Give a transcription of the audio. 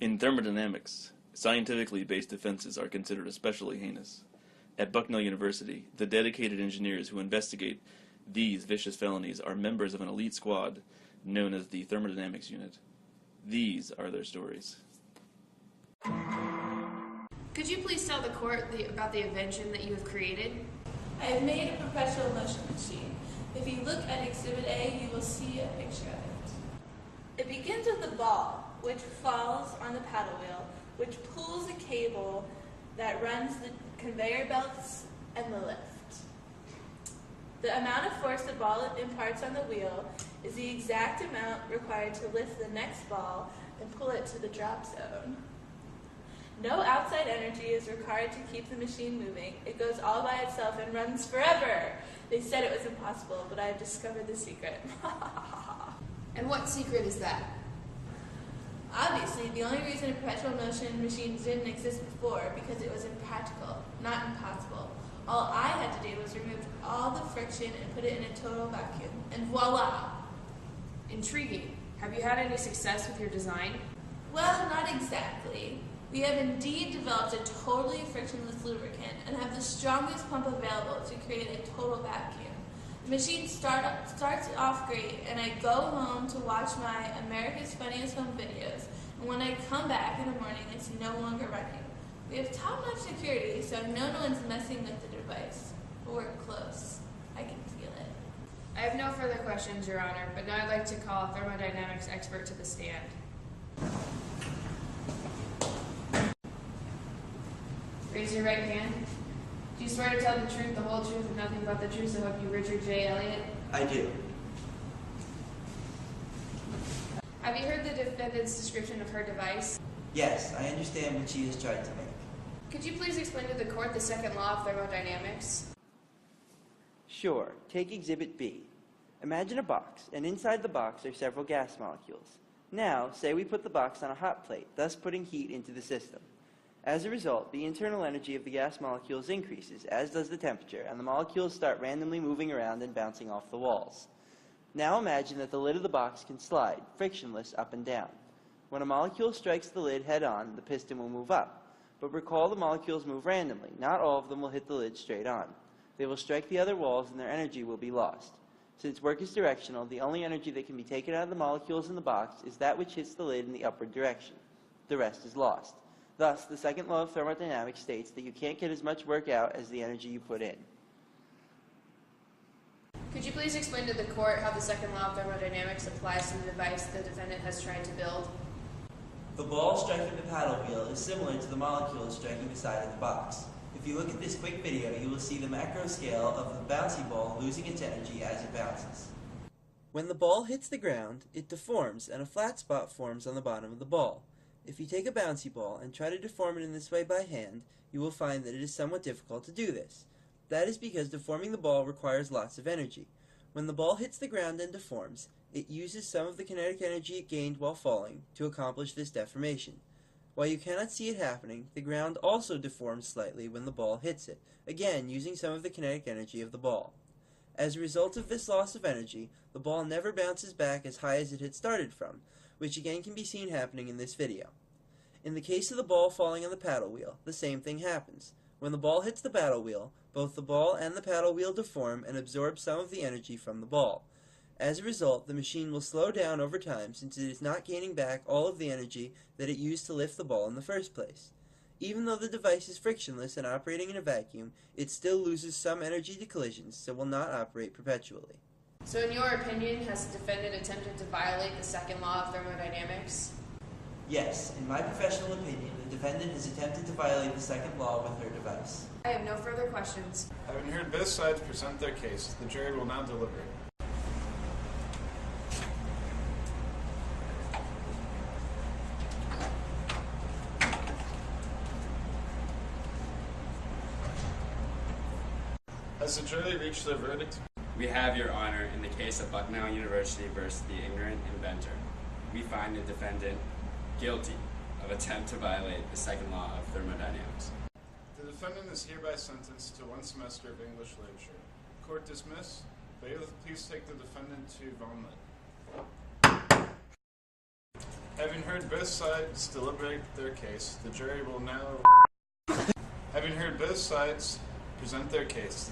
In thermodynamics, scientifically based offenses are considered especially heinous. At Bucknell University, the dedicated engineers who investigate these vicious felonies are members of an elite squad known as the Thermodynamics Unit. These are their stories. Could you please tell the court about the invention that you have created? I have made a perpetual motion machine. If you look at Exhibit A, you will see a picture of it. It begins with a ball, which falls on the paddle wheel, which pulls a cable that runs the conveyor belts and the lift. The amount of force the ball imparts on the wheel is the exact amount required to lift the next ball and pull it to the drop zone. No outside energy is required to keep the machine moving. It goes all by itself and runs forever. They said it was impossible, but I have discovered the secret. And what secret is that? Obviously, the only reason a perpetual motion machine didn't exist before because it was impractical, not impossible. All I had to do was remove all the friction and put it in a total vacuum, and voila! Intriguing. Have you had any success with your design? Well, not exactly. We have indeed developed a totally frictionless lubricant and have the strongest pump available to create a total vacuum. The machine starts off great, and I go home to watch my America's Funniest Home Videos, and when I come back in the morning, it's no longer running. We have top-notch security, so no one's messing with the device. But we're close. I can feel it. I have no further questions, Your Honor, but now I'd like to call a thermodynamics expert to the stand. Raise your right hand. Do you swear to tell the truth, the whole truth, and nothing but the truth, so help you Richard J. Elliott? I do. Have you heard the defendant's description of her device? Yes, I understand what she has tried to make. Could you please explain to the court the second law of thermodynamics? Sure. Take Exhibit B. Imagine a box, and inside the box are several gas molecules. Now, say we put the box on a hot plate, thus putting heat into the system. As a result, the internal energy of the gas molecules increases, as does the temperature, and the molecules start randomly moving around and bouncing off the walls. Now imagine that the lid of the box can slide, frictionless, up and down. When a molecule strikes the lid head-on, the piston will move up. But recall the molecules move randomly. Not all of them will hit the lid straight on. They will strike the other walls and their energy will be lost. Since work is directional, the only energy that can be taken out of the molecules in the box is that which hits the lid in the upward direction. The rest is lost. Thus, the second law of thermodynamics states that you can't get as much work out as the energy you put in. Could you please explain to the court how the second law of thermodynamics applies to the device the defendant has tried to build? The ball striking the paddle wheel is similar to the molecules striking the side of the box. If you look at this quick video, you will see the macro scale of the bouncy ball losing its energy as it bounces. When the ball hits the ground, it deforms and a flat spot forms on the bottom of the ball. If you take a bouncy ball and try to deform it in this way by hand, you will find that it is somewhat difficult to do this. That is because deforming the ball requires lots of energy. When the ball hits the ground and deforms, it uses some of the kinetic energy it gained while falling to accomplish this deformation. While you cannot see it happening, the ground also deforms slightly when the ball hits it, again using some of the kinetic energy of the ball. As a result of this loss of energy, the ball never bounces back as high as it had started from, which again can be seen happening in this video. In the case of the ball falling on the paddle wheel, the same thing happens. When the ball hits the paddle wheel, both the ball and the paddle wheel deform and absorb some of the energy from the ball. As a result, the machine will slow down over time since it is not gaining back all of the energy that it used to lift the ball in the first place. Even though the device is frictionless and operating in a vacuum, it still loses some energy to collisions, so will not operate perpetually. So in your opinion, has the defendant attempted to violate the second law of thermodynamics? Yes, in my professional opinion, the defendant has attempted to violate the second law with her device. I have no further questions. Having heard both sides present their case, the jury will now deliberate. Has the jury reached their verdict? We have, Your Honor, in the case of Bucknell University versus the ignorant inventor, we find the defendant guilty of attempt to violate the second law of thermodynamics. The defendant is hereby sentenced to 1 semester of English literature. Court dismissed. Bailiff, please take the defendant to Von Litt. Having heard both sides deliberate their case, the jury will now... Having heard both sides present their case,